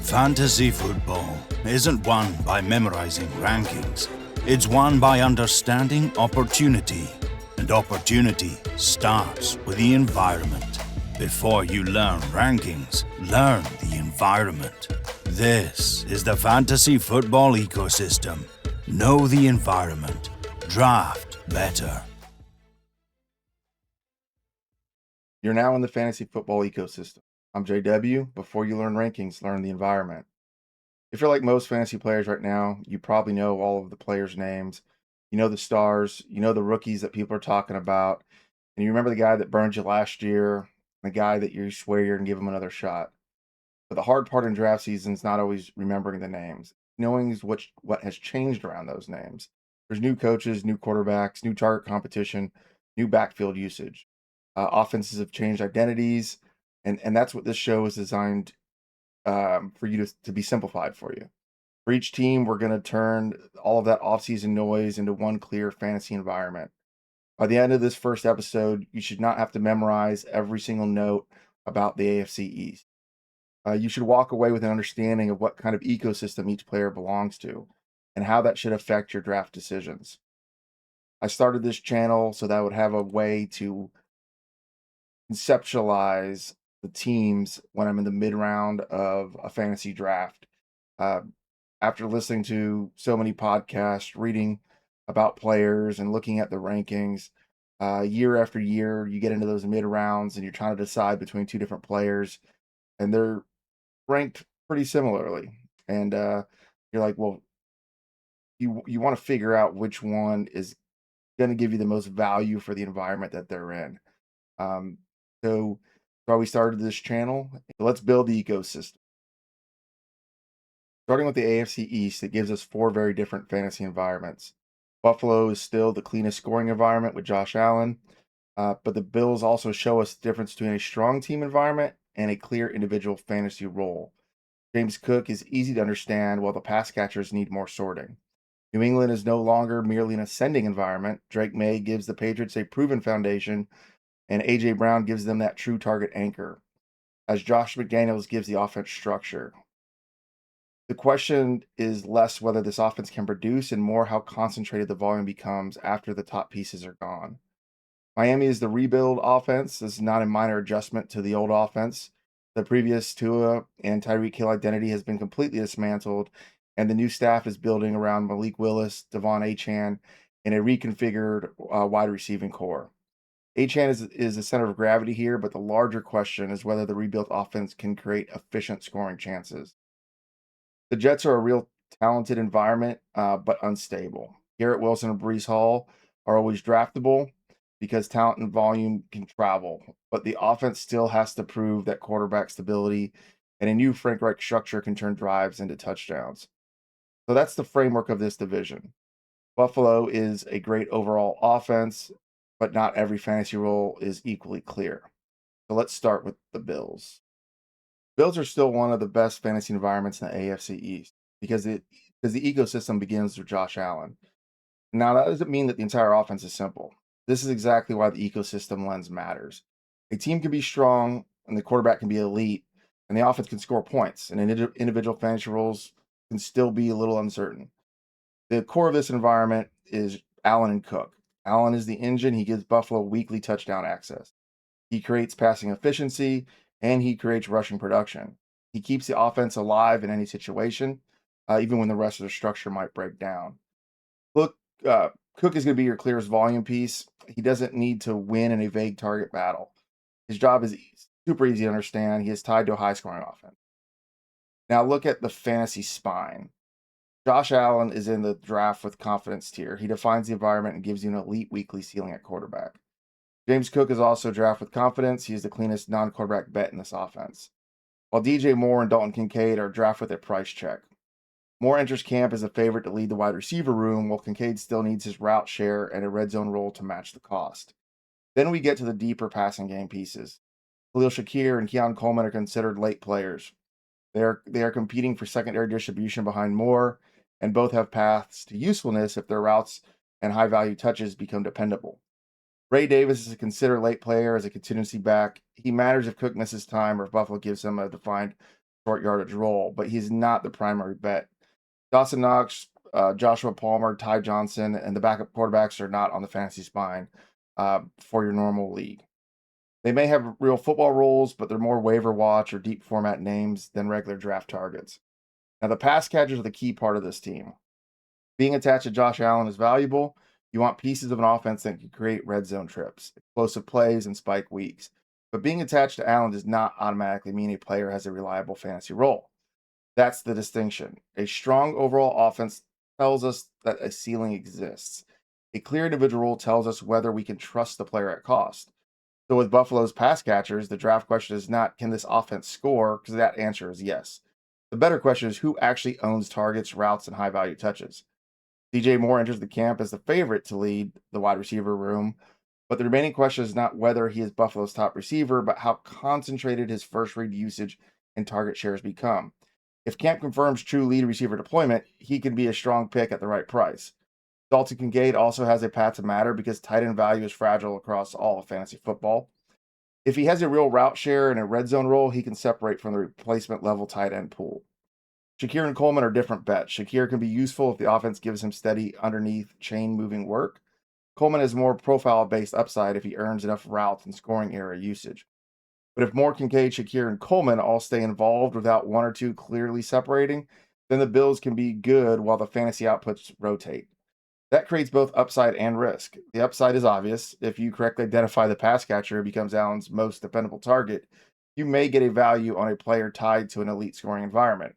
Fantasy football isn't won by memorizing rankings. It's won by understanding opportunity. And opportunity starts with the environment. Before you learn rankings, learn the environment. This is the Fantasy Football Ecosystem. Know the environment. Draft better. You're now in the Fantasy Football Ecosystem. I'm JW. Before you learn rankings, learn the environment. If you're like most fantasy players right now, you probably know all of the players' names. You know the stars, you know the rookies that people are talking about, and you remember the guy that burned you last year, the guy that you swear you're going to give him another shot. But the hard part in draft season is not always remembering the names. Knowing is what has changed around those names. There's new coaches, new quarterbacks, new target competition, new backfield usage. Offenses have changed identities, and that's what this show is designed for you to be simplified for you. For each team, we're going to turn all of that offseason noise into one clear fantasy environment. By the end of this first episode, you should not have to memorize every single note about the AFC East. You should walk away with an understanding of what kind of ecosystem each player belongs to and how that should affect your draft decisions. I started this channel so that I would have a way to conceptualize the teams when I'm in the mid-round of a fantasy draft. After listening to so many podcasts, reading about players and looking at the rankings, year after year, you get into those mid-rounds and you're trying to decide between two different players, and they're ranked pretty similarly. And you're like, well, you want to figure out which one is going to give you the most value for the environment that they're in. So why we started this channel. Let's build the ecosystem. Starting with the AFC East, it gives us four very different fantasy environments. Buffalo is still the cleanest scoring environment with Josh Allen, but the Bills also show us the difference between a strong team environment and a clear individual fantasy role. James Cook is easy to understand, while the pass catchers need more sorting. New England is no longer merely an ascending environment. Drake Maye gives the Patriots a proven foundation, and A.J. Brown gives them that true target anchor, as Josh McDaniels gives the offense structure. The question is less whether this offense can produce and more how concentrated the volume becomes after the top pieces are gone. Miami is the rebuild offense. This is not a minor adjustment to the old offense. The previous Tua and Tyreek Hill identity has been completely dismantled, and the new staff is building around Malik Willis, Devon Achane, and a reconfigured wide receiving core. Achane is the center of gravity here, but the larger question is whether the rebuilt offense can create efficient scoring chances. The Jets are a real talented environment, but unstable. Garrett Wilson and Breece Hall are always draftable because talent and volume can travel, but the offense still has to prove that quarterback stability, and a new Frank Reich structure can turn drives into touchdowns. So that's the framework of this division. Buffalo is a great overall offense, but not every fantasy role is equally clear. So let's start with the Bills. Bills are still one of the best fantasy environments in the AFC East because the ecosystem begins with Josh Allen. Now, that doesn't mean that the entire offense is simple. This is exactly why the ecosystem lens matters. A team can be strong and the quarterback can be elite, and the offense can score points, and individual fantasy roles can still be a little uncertain. The core of this environment is Allen and Cook. Allen is the engine. He gives Buffalo weekly touchdown access. He creates passing efficiency, and he creates rushing production. He keeps the offense alive in any situation, even when the rest of the structure might break down. Look, Cook is going to be your clearest volume piece. He doesn't need to win in a vague target battle. His job is super easy to understand. He is tied to a high-scoring offense. Now look at the fantasy spine. Josh Allen is in the draft with confidence tier. He defines the environment and gives you an elite weekly ceiling at quarterback. James Cook is also draft with confidence. He is the cleanest non-quarterback bet in this offense. While DJ Moore and Dalton Kincaid are draft with a price check. Moore enters camp as a favorite to lead the wide receiver room, while Kincaid still needs his route share and a red zone role to match the cost. Then we get to the deeper passing game pieces. Khalil Shakir and Keon Coleman are considered late players. They are competing for secondary distribution behind Moore, and both have paths to usefulness if their routes and high-value touches become dependable. Ray Davis is a considered late player as a contingency back. He matters if Cook misses time or if Buffalo gives him a defined short yardage role, but he's not the primary bet. Dawson Knox, Joshua Palmer, Ty Johnson, and the backup quarterbacks are not on the fantasy spine for your normal league. They may have real football roles, but they're more waiver watch or deep format names than regular draft targets. Now, the pass catchers are the key part of this team. Being attached to Josh Allen is valuable. You want pieces of an offense that can create red zone trips, explosive plays, and spike weeks. But being attached to Allen does not automatically mean a player has a reliable fantasy role. That's the distinction. A strong overall offense tells us that a ceiling exists. A clear individual role tells us whether we can trust the player at cost. So with Buffalo's pass catchers, the draft question is not, can this offense score? Because that answer is yes. The better question is, who actually owns targets, routes, and high value touches? DJ Moore enters the camp as the favorite to lead the wide receiver room, but the remaining question is not whether he is Buffalo's top receiver, but how concentrated his first read usage and target shares become. If camp confirms true lead receiver deployment, he can be a strong pick at the right price. Dalton Kincaid also has a path to matter because tight end value is fragile across all of fantasy football. If he has a real route share and a red zone role, he can separate from the replacement level tight end pool. Shakir and Coleman are different bets. Shakir can be useful if the offense gives him steady underneath chain moving work. Coleman has more profile based upside if he earns enough routes and scoring area usage. But if Moore, Kincaid, Shakir, and Coleman all stay involved without one or two clearly separating, then the Bills can be good while the fantasy outputs rotate. That creates both upside and risk. The upside is obvious. If you correctly identify the pass catcher who becomes Allen's most dependable target, you may get a value on a player tied to an elite scoring environment.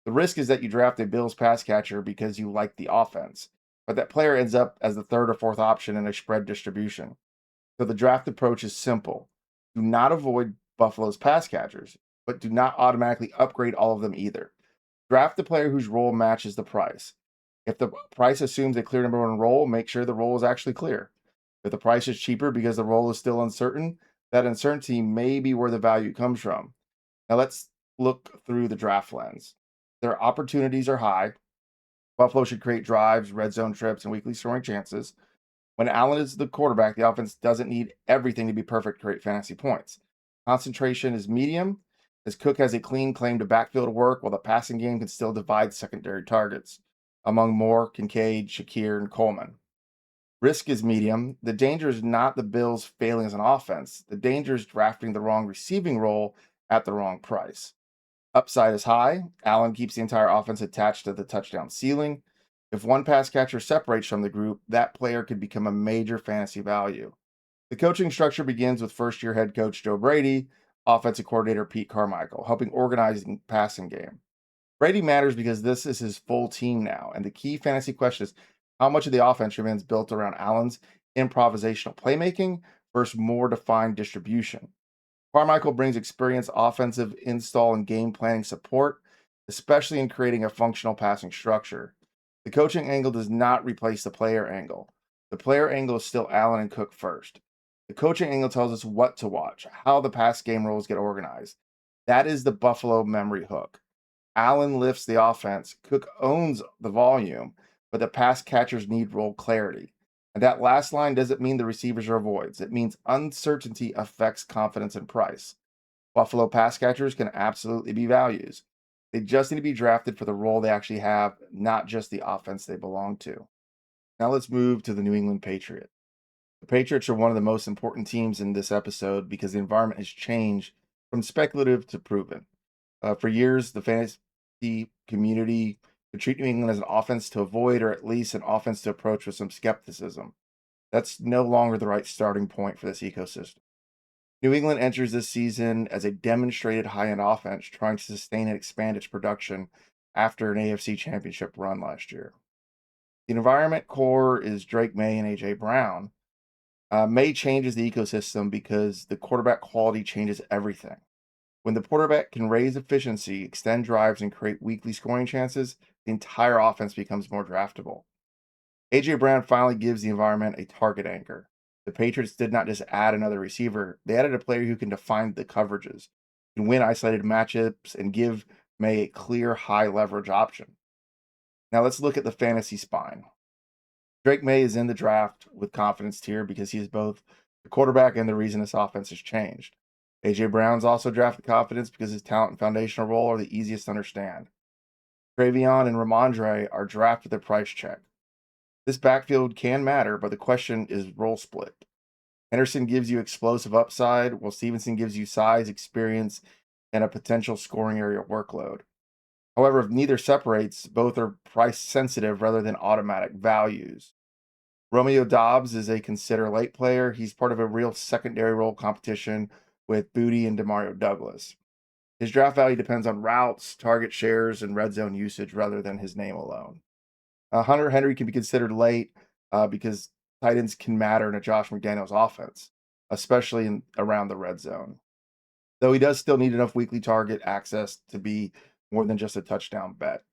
The risk is that you draft a Bills pass catcher because you like the offense, but that player ends up as the third or fourth option in a spread distribution. So the draft approach is simple. Do not avoid Buffalo's pass catchers, but do not automatically upgrade all of them either. Draft the player whose role matches the price. If the price assumes a clear number one role, make sure the role is actually clear. If the price is cheaper because the role is still uncertain, that uncertainty may be where the value comes from. Now let's look through the draft lens. Their opportunities are high. Buffalo should create drives, red zone trips, and weekly scoring chances. When Allen is the quarterback, the offense doesn't need everything to be perfect to create fantasy points. Concentration is medium, as Cook has a clean claim to backfield work, while the passing game can still divide secondary targets among Moore, Kincaid, Shakir, and Coleman. Risk is medium. The danger is not the Bills failing as an offense. The danger is drafting the wrong receiving role at the wrong price. Upside is high. Allen keeps the entire offense attached to the touchdown ceiling. If one pass catcher separates from the group, that player could become a major fantasy value. The coaching structure begins with first-year head coach Joe Brady, offensive coordinator Pete Carmichael, helping organize the passing game. Brady matters because this is his full team now, and the key fantasy question is how much of the offense remains built around Allen's improvisational playmaking versus more defined distribution. Carmichael brings experience, offensive install, and game planning support, especially in creating a functional passing structure. The coaching angle does not replace the player angle. The player angle is still Allen and Cook first. The coaching angle tells us what to watch, how the pass game roles get organized. That is the Buffalo memory hook. Allen lifts the offense, Cook owns the volume, but the pass catchers need role clarity. And that last line doesn't mean the receivers are voids. It means uncertainty affects confidence and price. Buffalo pass catchers can absolutely be values. They just need to be drafted for the role they actually have, not just the offense they belong to. Now let's move to the New England Patriots. The Patriots are one of the most important teams in this episode because the environment has changed from speculative to proven. For years, the fantasy community could treat New England as an offense to avoid, or at least an offense to approach with some skepticism. That's no longer the right starting point for this ecosystem. New England enters this season as a demonstrated high-end offense, trying to sustain and expand its production after an AFC championship run last year. The environment core is Drake Maye and AJ Brown. Maye changes the ecosystem because the quarterback quality changes everything. When the quarterback can raise efficiency, extend drives, and create weekly scoring chances, the entire offense becomes more draftable. AJ Brown finally gives the environment a target anchor. The Patriots did not just add another receiver, they added a player who can define the coverages, can win isolated matchups, and give Maye a clear high leverage option. Now let's look at the fantasy spine. Drake Maye is in the draft with confidence tier because he is both the quarterback and the reason this offense has changed. A.J. Brown's also drafted confidence because his talent and foundational role are the easiest to understand. Travion and Ramondre are drafted with a price check. This backfield can matter, but the question is role split. Henderson gives you explosive upside, while Stevenson gives you size, experience, and a potential scoring area workload. However, if neither separates, both are price sensitive rather than automatic values. Romeo Dobbs is a consider late player. He's part of a real secondary role competition with Booty and Demario Douglas. His draft value depends on routes, target shares, and red zone usage rather than his name alone. Hunter Henry can be considered late because tight ends can matter in a Josh McDaniels offense, especially around the red zone. Though he does still need enough weekly target access to be more than just a touchdown bet.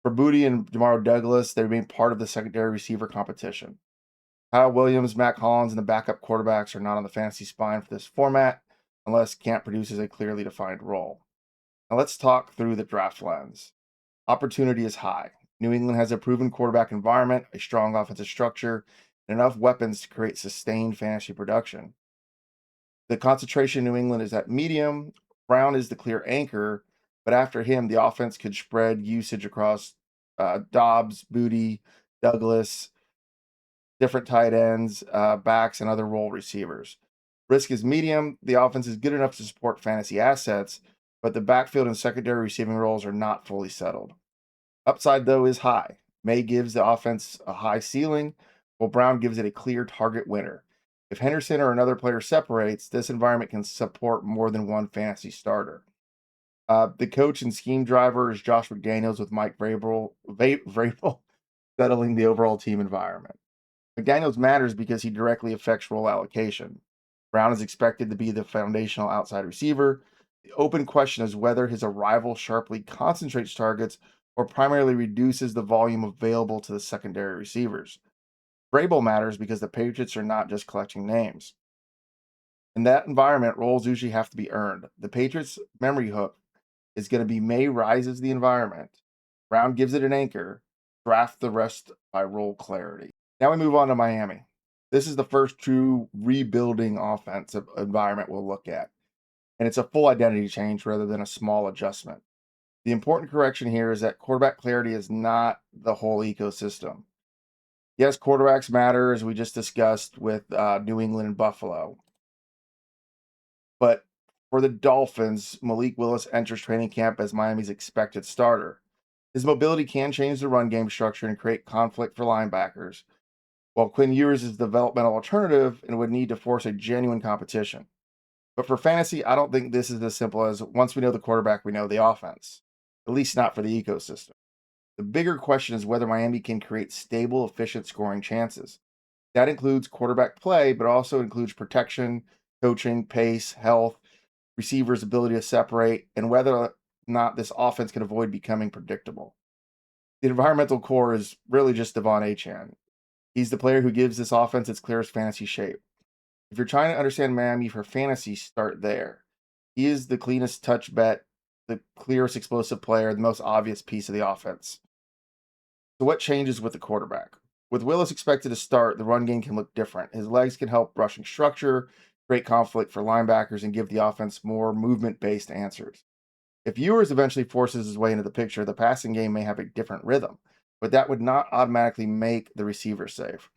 For Booty and Demario Douglas, they remain part of the secondary receiver competition. Kyle Williams, Mac Hollins, and the backup quarterbacks are not on the fantasy spine for this format unless Camp produces a clearly defined role. Now let's talk through the draft lens. Opportunity is high. New England has a proven quarterback environment, a strong offensive structure, and enough weapons to create sustained fantasy production. The concentration in New England is at medium. Brown is the clear anchor, but after him, the offense could spread usage across Dobbs, Booty, Douglas, different tight ends, backs, and other role receivers. Risk is medium. The offense is good enough to support fantasy assets, but the backfield and secondary receiving roles are not fully settled. Upside, though, is high. Maye gives the offense a high ceiling, while Brown gives it a clear target winner. If Henderson or another player separates, this environment can support more than one fantasy starter. The coach and scheme driver is Josh McDaniels, with Mike Vrabel settling the overall team environment. McDaniels matters because he directly affects role allocation. Brown is expected to be the foundational outside receiver. The open question is whether his arrival sharply concentrates targets or primarily reduces the volume available to the secondary receivers. Vrabel matters because the Patriots are not just collecting names. In that environment, roles usually have to be earned. The Patriots' memory hook is going to be Maye rises the environment, Brown gives it an anchor, draft the rest by role clarity. Now we move on to Miami. This is the first true rebuilding offensive environment we'll look at, and it's a full identity change rather than a small adjustment. The important correction here is that quarterback clarity is not the whole ecosystem. Yes, quarterbacks matter, as we just discussed with New England and Buffalo. But for the Dolphins, Malik Willis enters training camp as Miami's expected starter. His mobility can change the run game structure and create conflict for linebackers, while Quinn Ewers is the developmental alternative and would need to force a genuine competition. But for fantasy, I don't think this is as simple as once we know the quarterback, we know the offense, at least not for the ecosystem. The bigger question is whether Miami can create stable, efficient scoring chances. That includes quarterback play, but also includes protection, coaching, pace, health, receivers' ability to separate, and whether or not this offense can avoid becoming predictable. The environmental core is really just Devon Achane. He's the player who gives this offense its clearest fantasy shape. If you're trying to understand Miami for fantasy, start there. He is the cleanest touch bet, the clearest explosive player, the most obvious piece of the offense. So what changes with the quarterback? With Willis expected to start, the run game can look different. His legs can help rushing structure, create conflict for linebackers, and give the offense more movement-based answers. If Ewers eventually forces his way into the picture, the passing game may have a different rhythm, but that would not automatically make the receiver safe.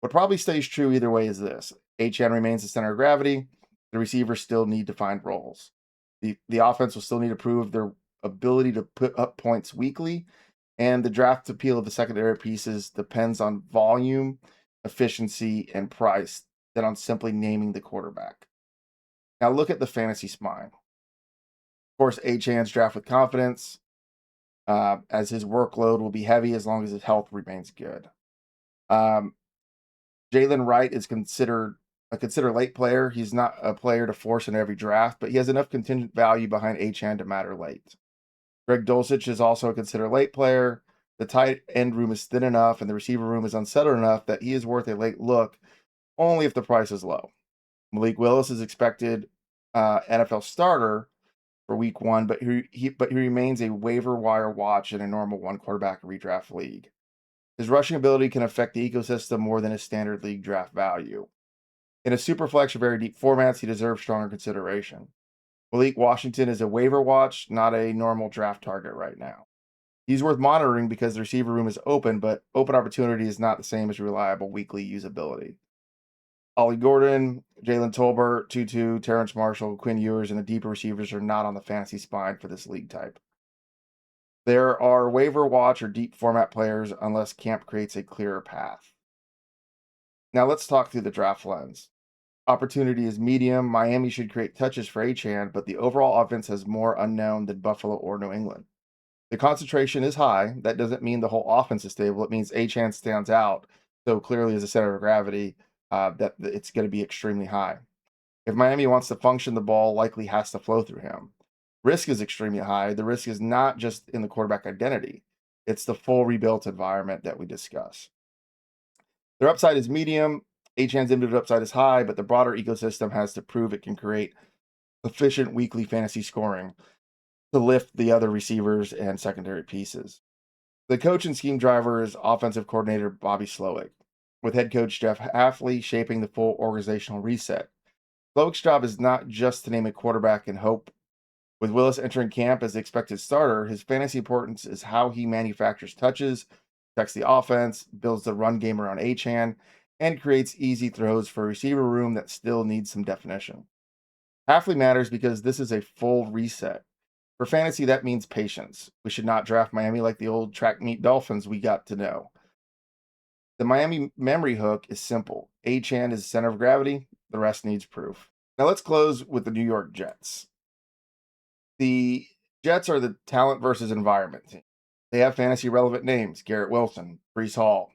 What probably stays true either way is this. Achane remains the center of gravity. The receivers still need to find roles. The offense will still need to prove their ability to put up points weekly, and the draft appeal of the secondary pieces depends on volume, efficiency, and price than on simply naming the quarterback. Now look at the fantasy spine. Of course, Achane's draft with confidence, as his workload will be heavy as long as his health remains good. Jalen Wright is considered late player. He's not a player to force in every draft, but he has enough contingent value behind Achane to matter late. Greg Dulcich is also a considered late player. The tight end room is thin enough and the receiver room is unsettled enough that he is worth a late look, only if the price is low. Malik Willis is expected NFL starter for week 1, but he remains a waiver wire watch in a normal one quarterback redraft league. His rushing ability can affect the ecosystem more than his standard league draft value. In a super flex or very deep formats, he deserves stronger consideration. Malik Washington is a waiver watch, not a normal draft target right now. He's worth monitoring because the receiver room is open, but open opportunity is not the same as reliable weekly usability. Ollie Gordon, Jalen Tolbert, Tutu, Terrence Marshall, Quinn Ewers, and the deeper receivers are not on the fantasy spine for this league type. There are waiver watch or deep format players unless camp creates a clearer path. Now let's talk through the draft lens. Opportunity is medium. Miami should create touches for Achane, but the overall offense has more unknown than Buffalo or New England. The concentration is high. That doesn't mean the whole offense is stable. It means Achane stands out so clearly as a center of gravity that it's going to be extremely high. If Miami wants to function, the ball likely has to flow through him. Risk is extremely high. The risk is not just in the quarterback identity, it's the full rebuilt environment that we discuss. Their upside is medium. Achane's individual upside is high, but the broader ecosystem has to prove it can create efficient weekly fantasy scoring to lift the other receivers and secondary pieces. The coach and scheme driver is offensive coordinator Bobby Slowick, with head coach Jeff Hafley shaping the full organizational reset. Slowick's job is not just to name a quarterback and hope. With Willis entering camp as the expected starter, his fantasy importance is how he manufactures touches, checks the offense, builds the run game around Achane, and creates easy throws for a receiver room that still needs some definition. Hafley matters because this is a full reset. For fantasy, that means patience. We should not draft Miami like the old track meet Dolphins we got to know. The Miami memory hook is simple. Achane is the center of gravity. The rest needs proof. Now let's close with the New York Jets. The Jets are the talent versus environment team. They have fantasy relevant names: Garrett Wilson, Breece Hall,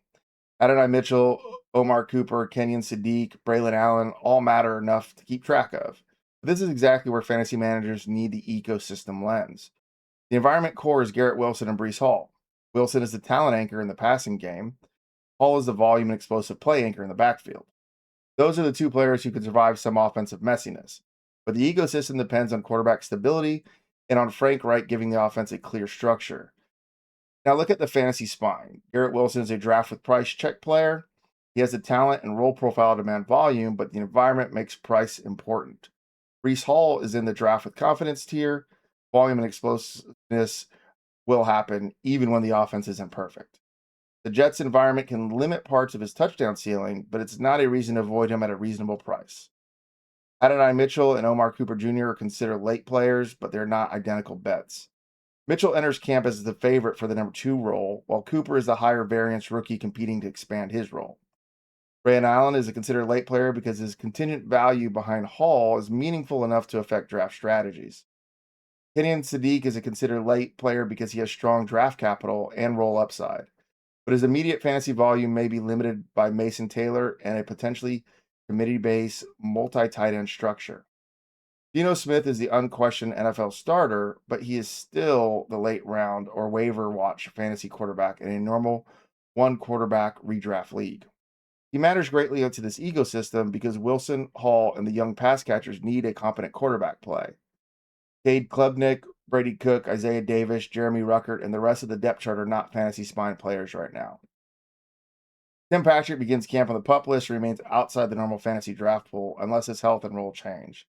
Adonai Mitchell, Omar Cooper, Kenyon Sadiq, Braylon Allen all matter enough to keep track of. But this is exactly where fantasy managers need the ecosystem lens. The environment core is Garrett Wilson and Breece Hall. Wilson is the talent anchor in the passing game. Hall is the volume and explosive play anchor in the backfield. Those are the two players who can survive some offensive messiness. But the ecosystem depends on quarterback stability and on Frank Reich giving the offense a clear structure. Now look at the fantasy spine. Garrett Wilson is a draft with price check player. He has the talent and role profile to demand volume, but the environment makes price important. Breece Hall is in the draft with confidence tier. Volume and explosiveness will happen even when the offense isn't perfect. The Jets' environment can limit parts of his touchdown ceiling, but it's not a reason to avoid him at a reasonable price. Adonai Mitchell and Omar Cooper Jr. are considered late players, but they're not identical bets. Mitchell enters camp as the favorite for the number 2 role, while Cooper is the higher variance rookie competing to expand his role. Braylon Allen is a considered late player because his contingent value behind Hall is meaningful enough to affect draft strategies. Kenyon Sadiq is a considered late player because he has strong draft capital and role upside, but his immediate fantasy volume may be limited by Mason Taylor and a potentially committee-based multi-tight end structure. Geno Smith is the unquestioned NFL starter, but he is still the late round or waiver watch fantasy quarterback in a normal one quarterback redraft league. He matters greatly into this ecosystem because Wilson, Hall, and the young pass catchers need a competent quarterback play. Cade Klubnik, Brady Cook, Isaiah Davis, Jeremy Ruckert, and the rest of the depth chart are not fantasy spine players right now. Tim Patrick begins camp on the PUP list and remains outside the normal fantasy draft pool unless his health and role change.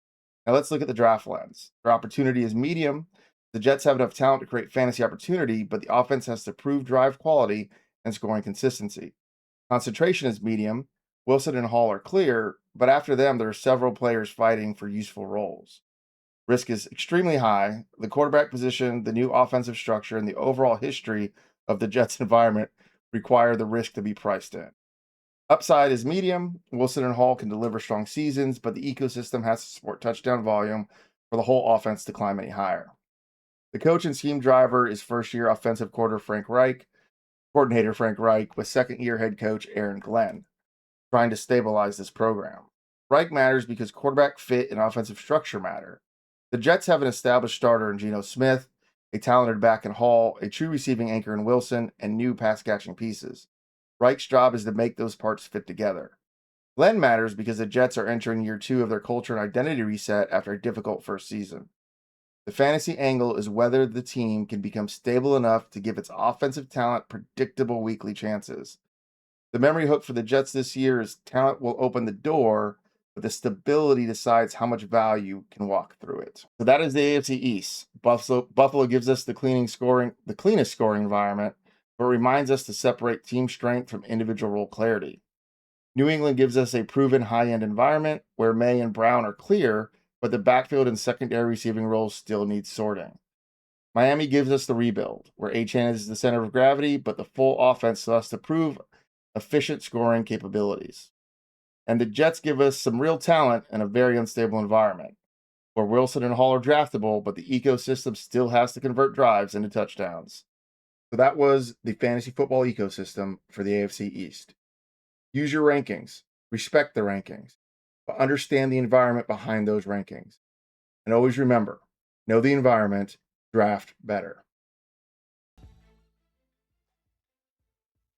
Now let's look at the draft lens. Their opportunity is medium. The Jets have enough talent to create fantasy opportunity, but the offense has to prove drive quality and scoring consistency. Concentration is medium. Wilson and Hall are clear, but after them, there are several players fighting for useful roles. Risk is extremely high. The quarterback position, the new offensive structure, and the overall history of the Jets' environment require the risk to be priced in. Upside is medium. Wilson and Hall can deliver strong seasons, but the ecosystem has to support touchdown volume for the whole offense to climb any higher. The coach and scheme driver is first-year offensive coordinator Frank Reich, with second-year head coach Aaron Glenn, trying to stabilize this program. Reich matters because quarterback fit and offensive structure matter. The Jets have an established starter in Geno Smith, a talented back in Hall, a true receiving anchor in Wilson, and new pass-catching pieces. Reich's job is to make those parts fit together. Glenn matters because the Jets are entering year 2 of their culture and identity reset after a difficult first season. The fantasy angle is whether the team can become stable enough to give its offensive talent predictable weekly chances. The memory hook for the Jets this year is talent will open the door, but the stability decides how much value can walk through it. So that is the AFC East. Buffalo gives us the cleanest scoring environment, but reminds us to separate team strength from individual role clarity. New England gives us a proven high-end environment where Maye and Brown are clear, but the backfield and secondary receiving roles still need sorting. Miami gives us the rebuild, where Achane is the center of gravity, but the full offense still has to prove efficient scoring capabilities. And the Jets give us some real talent in a very unstable environment, where Wilson and Hall are draftable, but the ecosystem still has to convert drives into touchdowns. So that was the fantasy football ecosystem for the AFC East. Use your rankings, respect the rankings, but understand the environment behind those rankings. And always remember, know the environment, draft better.